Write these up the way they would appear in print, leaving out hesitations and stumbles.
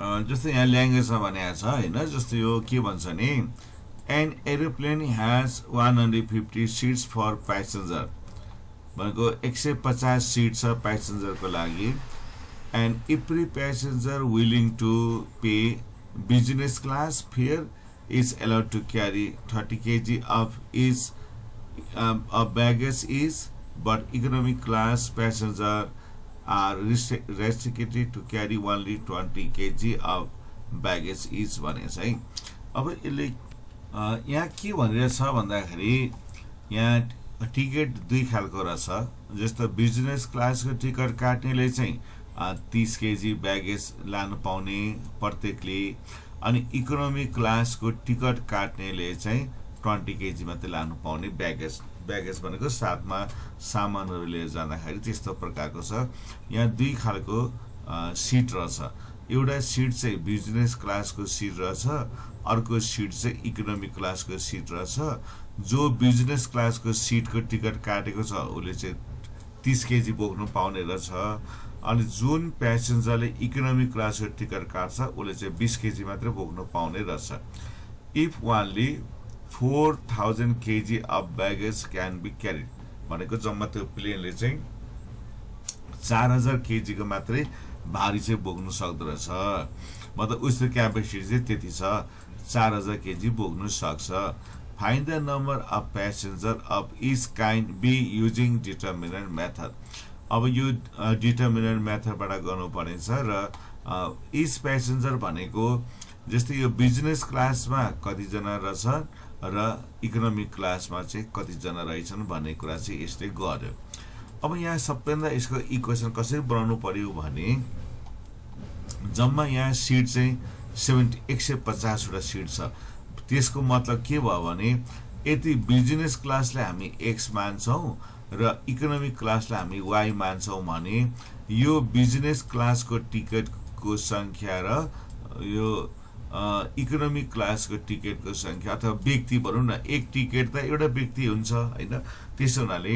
जस्तै यहाँ ल्याङ्ग्वेजमा भनेको छ हैन, जस्तो यो के भन्छ नि, an aeroplane has 150 seats for passenger भनेको 150 सिट छ प्यासेन्जरको लागि। And every passenger willing to pay business class fare is allowed to carry 30 kg of is baggage is, but economic class passenger are restricted to carry only 20 kg of baggage is भनेछ है। अब यसले यहाँ के भनिरहेछ भन्दाखेरि यहाँ ticket दुई खालको रहेछ। जस्तो बिजनेस क्लासको टिकट काट्नेले चाहिँ 30 kg ब्यागेज लानु पाउने प्रत्येकले, अनि इकोनोमिक क्लासको टिकट काट्नेले चाहिँ 20 kg मात्रै लानु पाउने ब्यागेज। ब्यागेज भनेको साथमा सामानहरू लिएर जाँदाखेरि त्यस्तो प्रकारको छ। यहाँ दुई खालको सिट रहेछ। एउटा सिट चाहिँ बिजनेस क्लासको सिट रहेछ, अर्को सिट चाहिँ इकोनोमिक क्लासको सिट रहेछ। जो बिजनेस क्लासको सिटको टिकट काटेको छ उसले चाहिँ 30 kg बोक्नु पाउने रहेछ, अनि जुन प्यासेन्जरले इकोनोमिक क्लासको टिकट काट्छ उसले चाहिँ 20 kg मात्रै बोक्नु पाउने रहेछ। If वानली 4000 kg of baggage can be carried भनेको जम्मा त्यो प्लेनले चाहिँ 4000 kg को मात्रै भारी चाहिँ बोक्नु सक्दो रहेछ। मतलब उसको क्यापेसिटी चाहिँ त्यति छ, 4000 kg बोक्नु सक्छ। Find the number of passenger of each kind be using determinant method. अब यो डिटर्मिनेन्ट मेथडबाट गर्नुपर्नेछ र इच प्यासेन्जर भनेको जस्तै यो बिजनेस क्लासमा कतिजना रहेछ र इकोनोमिक क्लासमा चाहिँ कतिजना रहेछन् भन्ने कुरा चाहिँ यसले गर्यो। अब यहाँ सबैभन्दा यसको इक्वेसन कसरी बनाउनु पर्यो भने जम्मा यहाँ सिट चाहिँ 150 वटा सिट छ। त्यसको मतलब के भयो भने यदि बिजनेस क्लासलाई हामी x मान्छौँ र इकोनोमिक क्लासलाई हामी y मान्छौँ भने यो बिजनेस क्लासको टिकटको संख्या र यो इकोनोमिक क्लासको टिकटको संख्या अथवा व्यक्ति भनौँ न, एक टिकट त एउटा व्यक्ति हुन्छ हैन। त्यसो हुनाले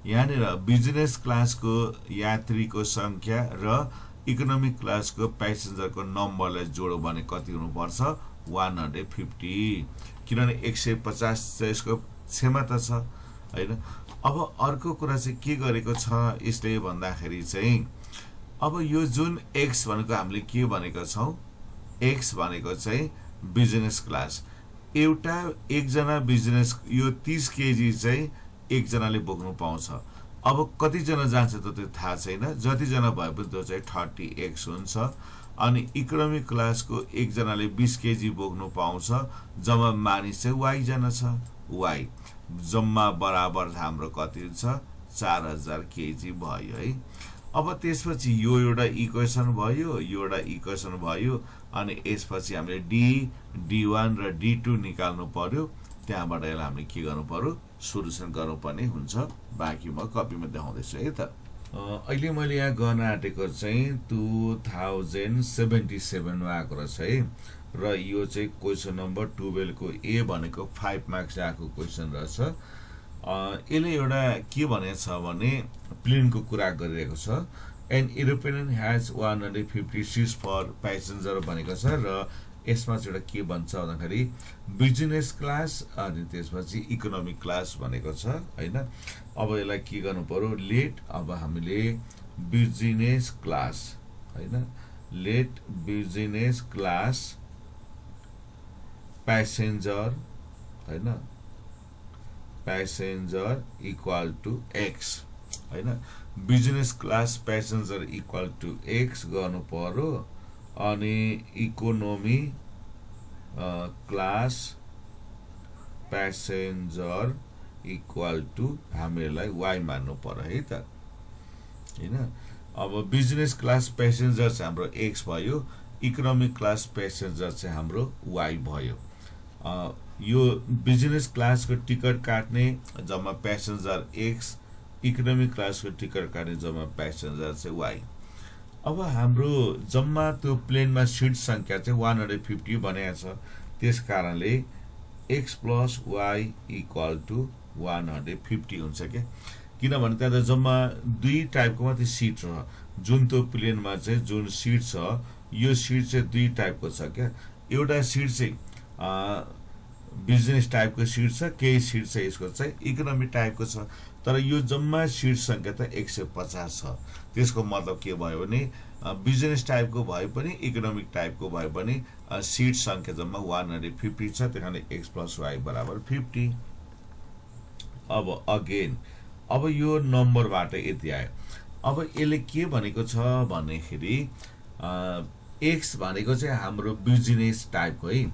यहाँनिर बिजनेस क्लासको यात्रीको संख्या र इकोनोमिक क्लासको प्यासेन्जरको नम्बरलाई जोड्यो भने कति हुनुपर्छ? 150, किनभने 150 चाहिँ यसको क्षमता छ हैन। अब अर्को कुरा चाहिँ के गरेको छ यसले भन्दाखेरि चाहिँ अब यो जुन x भनेको हामीले के भनेको छौं, x भनेको चाहिँ बिजनेस क्लास। एउटा एकजना बिजनेस यो 30 kg चाहिँ एकजनाले बोक्नु पाउँछ। अब कति जना जान्छ त त्यो थाहा छैन, जति जना भए पनि त्यो चाहिँ 30x हुन्छ। अनि इकोनोमिक क्लासको एकजनाले 20 kg बोक्नु पाउँछ। जम्मा मानिस चाहिँ y जना छ, y जम्मा बराबर हाम्रो कति छ? 4000 kg भयो है। अब त्यसपछि यो एउटा इक्वेसन भयो, यो एउटा इक्वेसन भयो, अनि यसपछि हामीले d1 र d2 निकाल्नु पर्यो। त्यहाँबाट यसलाई हामीले के गर्नु पर्यो? सोलुसन गर्नुपर्ने हुन्छ। बाँकी म कपीमा देखाउँदैछु है त। अहिले मैले यहाँ गर्न आँटेको चाहिँ 2077 मा आएको रहेछ है, र यो चाहिँ क्वेसन नम्बर 12 को ए भनेको 5 मार्क्स आएको क्वेसन रहेछ। यसले एउटा के भनेको छ भने प्लेनको कुरा गरिरहेको छ। An aeroplane has 150 seats for passenger भनेको छ, र यसमा चाहिँ एउटा के भन्छ भन्दाखेरि बिजनेस क्लास अनि त्यसपछि इकोनोमिक क्लास भनेको छ हैन। अब यसलाई के गर्नु पर्यो? लेट अब हामीले बिजनेस क्लास हैन, लेट बिजनेस क्लास प्यासेन्जर हैन, प्यासेन्जर इक्वल टु x हैन। Business class passenger equal to x गर्नु पर्यो। अनि economy class passenger equal to हामीलाई y मान्नु पर्यो है त हैन। अब बिजनेस क्लास प्यासेन्जर चाहिँ हाम्रो x भयो, इकोनोमिक क्लास प्यासेन्जर चाहिँ हाम्रो y भयो। यो बिजनेस क्लासको टिकट काट्ने जम्मा प्यासेन्जर x, इकोनोमिक क्लासको टिकट काट्ने जम्मा प्यासेन्जर चाहिँ y। अब हाम्रो जम्मा त्यो प्लेनमा सीट संख्या चाहिँ 150 भनेको छ। त्यस कारणले x plus y equal to 150 हुन्छ के, किनभने त्यहाँ जम्मा दुई टाइपको मात्रै सीट छ। जुन त्यो प्लेनमा चाहिँ जुन सीट छ यो सिट चाहिँ दुई टाइपको छ क्या। एउटा सिट चाहिँ बिजनेस टाइपको सिट छ, केही सिट चाहिँ यसको चाहिँ इकोनोमिक टाइपको छ। तर यो जम्मा सिट सङ्ख्या त 150 छ। त्यसको मतलब के भयो भने बिजनेस टाइपको भए पनि इकोनोमिक टाइपको भए पनि सिट सङ्ख्या जम्मा 150 छ। त्यही कारण x + y = 50। अब अगेन अब यो नम्बरबाट यति आयो। अब यसले के भनेको छ भन्दाखेरि x भनेको चाहिँ हाम्रो बिजनेस टाइपको है।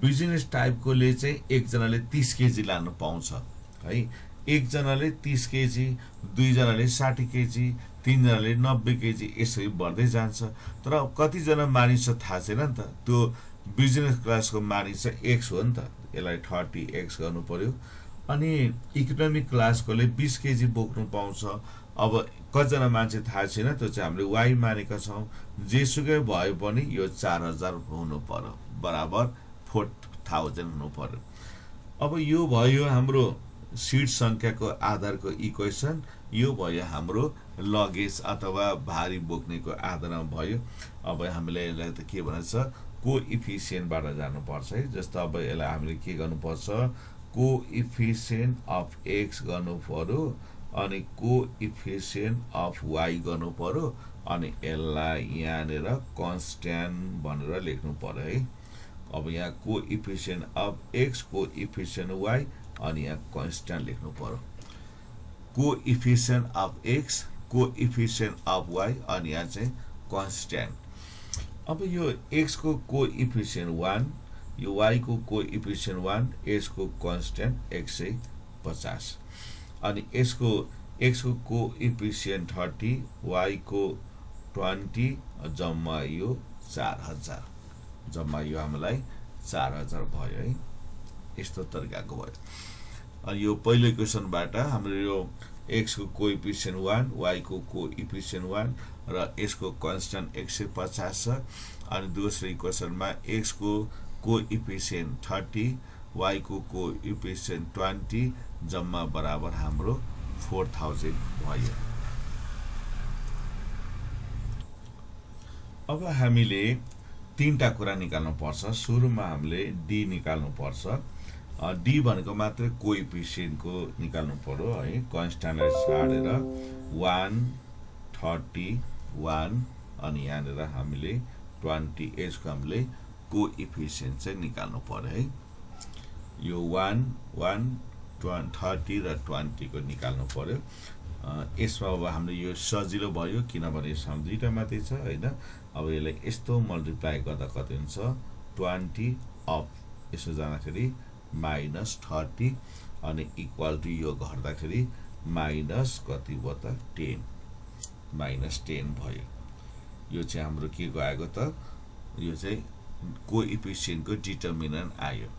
बिजनेस टाइपकोले चाहिँ एकजनाले 30 केजी लानु पाउँछ है। एकजनाले 30 केजी, दुईजनाले 60 केजी, तीनजनाले 90 केजी, यसरी बढ्दै जान्छ। तर कतिजना मानिस थाहा छैन नि त। त्यो बिजनेस क्लासको मानिस चाहिँ x हो नि त, यसलाई 30x गर्नु पर्यो। अनि इकोनोमिक क्लासकोले 20 केजी बोक्नु पाउँछ। अब कतिजना मान्छे थाहा छैन, त्यो चाहिँ हामीले y मानेका छौँ। जेसुकै भए पनि यो 4000 हुनु पर्यो, बराबर 4000 हुनु पर्यो। अब यो भयो हाम्रो सिट सङ्ख्याको आधारको इक्वेसन। यो भयो हाम्रो लगेज अथवा भारी बोक्नेको आधारमा भयो। अब हामीले यसलाई त के भन्छ, कोइफिसिएन्टबाट जानुपर्छ है। जस्तो अब यसलाई हामीले के गर्नुपर्छ, कोइफिसिएन्ट अफ x गर्नु पर्यो, अनि कोइफिसिएन्ट अफ y गर्नु पर्यो, अनि यसलाई यहाँनिर कन्स्ट्यान्ट भनेर लेख्नु पर्यो है। अब यहाँ कोइफिसिएन्ट अफ x, कोइफिसिएन्ट y, अनि यहाँ कन्स्ट्यान्ट लेख्नु पर्यो। कोइफिसिएन्ट अफ x, कोइफिसिएन्ट अफ y, अनि यहाँ चाहिँ कन्स्ट्यान्ट। अब यो x को कोइफिसिएन्ट 1, यो y को कोइफिसिएन्ट 1, x को कन्स्ट्यान्ट 150, अनि x को कोइफिसिएन्ट 30, y को 20, जम्मा यो 4000। जम्मा यो हामीलाई 4000 भयो है। यस्तो तरिकाको भयो। अनि यो पहिलो इक्वेसनबाट हाम्रो यो x को कोइफिसिएन्ट 1, y को कोइफिसिएन्ट 1 र s को कन्स्ट्यान्ट 150 छ। अनि दोस्रो इक्वेसनमा x को कोइफिसिएन्ट 30, y को कोइफिसिएन्ट 20, जम्मा बराबर हाम्रो 4000 भयो। अब हामीले तीनटा कुरा निकाल्नु पर्छ। सुरुमा हामीले d निकाल्नु पर्छ। d भनेको मात्र कोइफिसिएन्टको निकाल्नु पर्यो है। कन्स्ट्यान्टलाई छाडेर 1, 30, 1, अनि यहाँनिर हामीले 20 को हामीले कोइफिसिएन्ट चाहिँ निकाल्नु पर्यो है। यो 1, 30 र 20 को निकाल्नु पर्यो। यसमा अब हामीले यो सजिलो भयो, किनभने यसमा दुईटा मात्रै छ हैन। अब यसलाई यस्तो मल्टिप्लाई गर्दा कति हुन्छ, 20 अफ यसो जाँदाखेरि -30, अनि इक्वल टु यो गर्दाखेरि माइनस कति भयो त 10, -10 भयो। यो चाहिँ हाम्रो के गएको त, यो चाहिँ कोइफिसिएन्टको डिटर्मिनेन्ट आयो।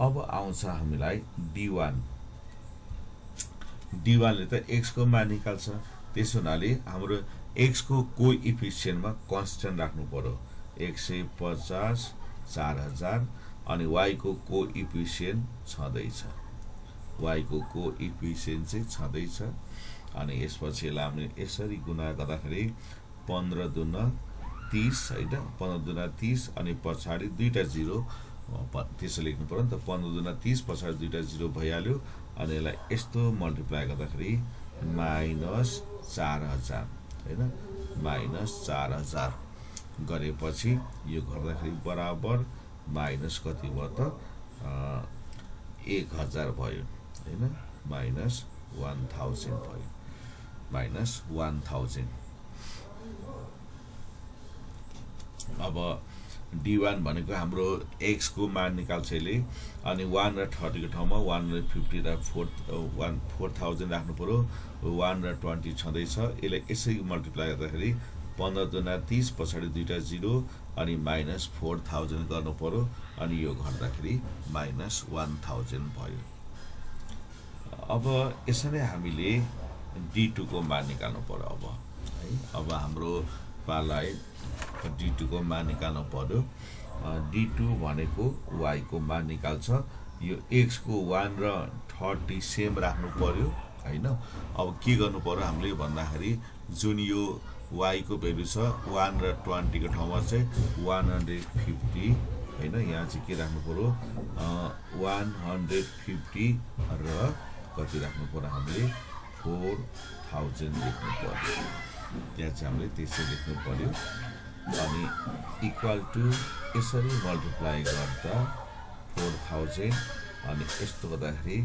अब आउँछ हामीलाई d1। d1 ले त x को मान निकाल्छ। त्यसो हुनाले हाम्रो x को कोइफिसिएन्टमा कन्स्ट्यान्ट राख्नु पर्यो, 150, 4000, अनि y को कोइफिसिएन्ट छँदैछ, y को कोइफिसिएन्ट चाहिँ छँदैछ। अनि यसपछि यसलाई हामीले यसरी गुणा गर्दाखेरि 15 दुना 30 हैन, 15 दुना 30, अनि पछाडि दुईटा 0 त्यसो लेख्नु पर्यो नि त। 15 दुना 30, पछाडि दुईटा 0 भइहाल्यो। अनि यसलाई यस्तो मल्टिप्लाई गर्दाखेरि -4000 हैन, -4000 गरेपछि यो गर्दाखेरि बराबर माइनस कति भयो त 1000 भयो हैन, -1000 भयो, -1000। अब d1 भनेको हाम्रो x को मान निकाल्छ यसले। अनि 1 र 30 को ठाउँमा 150 र 4000 राख्नु पर्यो। 1 र 20 छँदैछ, यसलाई यसरी मल्टिप्लाई गर्दाखेरि 15 दुना 30, पछाडि दुईटा 0, अनि -4000 गर्नु पर्यो। अनि यो गर्दाखेरि -1000 भयो। अब यसरी हामीले d2 को मान निकाल्नु पर्यो। अब है, अब हाम्रो पालाई d2 को मान निकाल्नु पर्यो। d2 भनेको y को मान निकाल्छ। यो x को 1 र 30 सेम राख्नु पर्यो हैन। अब के गर्नु पर्यो हामीले भन्दाखेरि जुन यो y को भ्यालु छ 1 र 20 को ठाउँमा चाहिँ 150 हैन। यहाँ चाहिँ के राख्नु पर्यो 150 र कति राख्नु पर्यो हामीले 4000 लेख्नु पर्यो। त्यहाँ चाहिँ हामीले त्यसै लेख्नु पर्यो। अनि इक्वल टु यसरी मल्टिप्लाई गर्दा 4000 अनि यस्तो गर्दाखेरि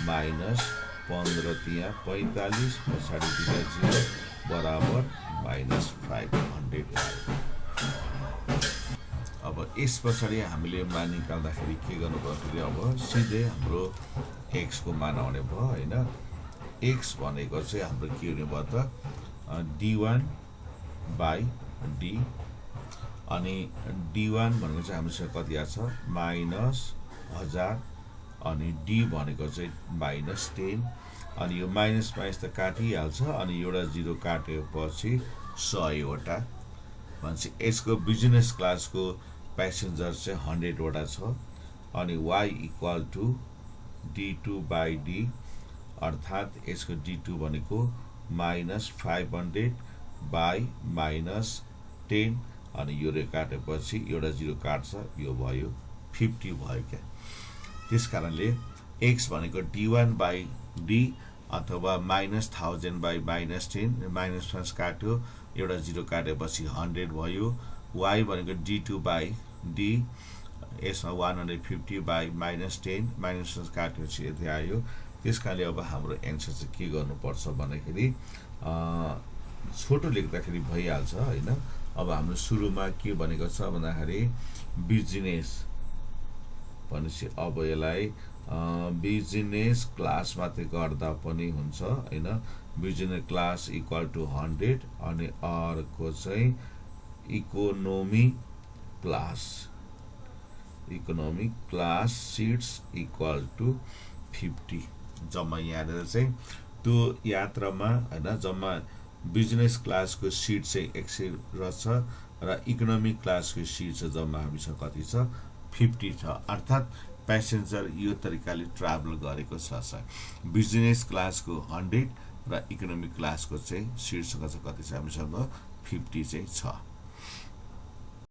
माइनस 15 त्यहाँ 45 पछाडि दिँदा 0 बराबर माइनस 500 आयो। अब यस पछाडि हामीले मान निकाल्दाखेरि के गर्नु पर्यो अब सिधै हाम्रो x को मान आउने भयो हैन। x भनेको चाहिँ हाम्रो के हुने भयो त d1 by d अनि d1 भनेको चाहिँ हामीसँग कति आछ माइनस 1000 अनि d भनेको चाहिँ माइनस 10 अनि यो माइनस माइनस त काटिहाल्छ अनि एउटा 0 काटेपछि 100 वटा भनेपछि यसको बिजनेस क्लासको प्यासेन्जर चाहिँ 100 वटा छ अनि y equal to d2 by d अर्थात् यसको d2 भनेको माइनस 500 by माइनस 10 अनि यो रे काटेपछि एउटा 0 काट्छ यो भयो 50 भयो क्या। त्यसकारणले x भनेको d1 by d अथवा minus 1000 by minus 10 minus minus काट्यो एउटा 0 काटेपछि 100 भयो। y भनेको d2 by d यसमा 150 by माइनस 10 माइनस माइनस काटेपछि यति आयो। त्यसकारणले अब हाम्रो एन्सर चाहिँ के गर्नुपर्छ भन्दाखेरि छोटो लेख्दाखेरि भइहाल्छ हैन। अब हाम्रो सुरुमा के भनेको छ भन्दाखेरि बिजनेस भनेपछि अब यसलाई बिजनेस क्लास मात्रै गर्दा पनि हुन्छ हैन। बिजनेस क्लास इक्वल टु 100 अनि अर्को चाहिँ economic class seats equal to 50 जम्मा यहाँनिर चाहिँ त्यो यात्रामा हैन जम्मा बिजनेस क्लासको सीट चाहिँ 100 रहेछ र इकोनोमिक क्लासको सीट चाहिँ जम्मा हामीसँग कति छ 50 छ। अर्थात् प्यासेन्जर यो तरिकाले ट्राभल गरेको छ। बिजनेस क्लासको 100 र इकोनोमिक क्लासको चाहिँ सीटसँग चाहिँ कति छ हामीसँग 50 चाहिँ छ।